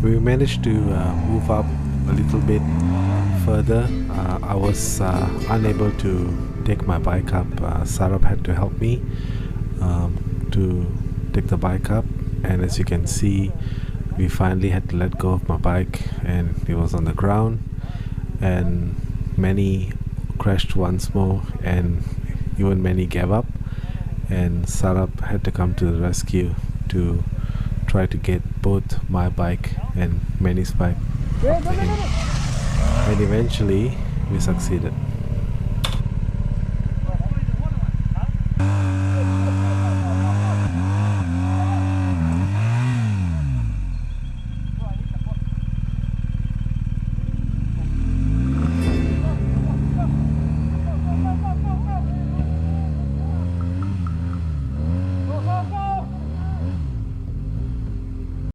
We managed to move up a little bit further. I was unable to take my bike up. Sarab had to help me to take the bike up, and as you can see, we finally had to let go of my bike, and it was on the ground, and many crashed once more, and even many gave up, and Sarab had to come to the rescue to try to get both my bike and Manny's bike up to him, and eventually we succeeded.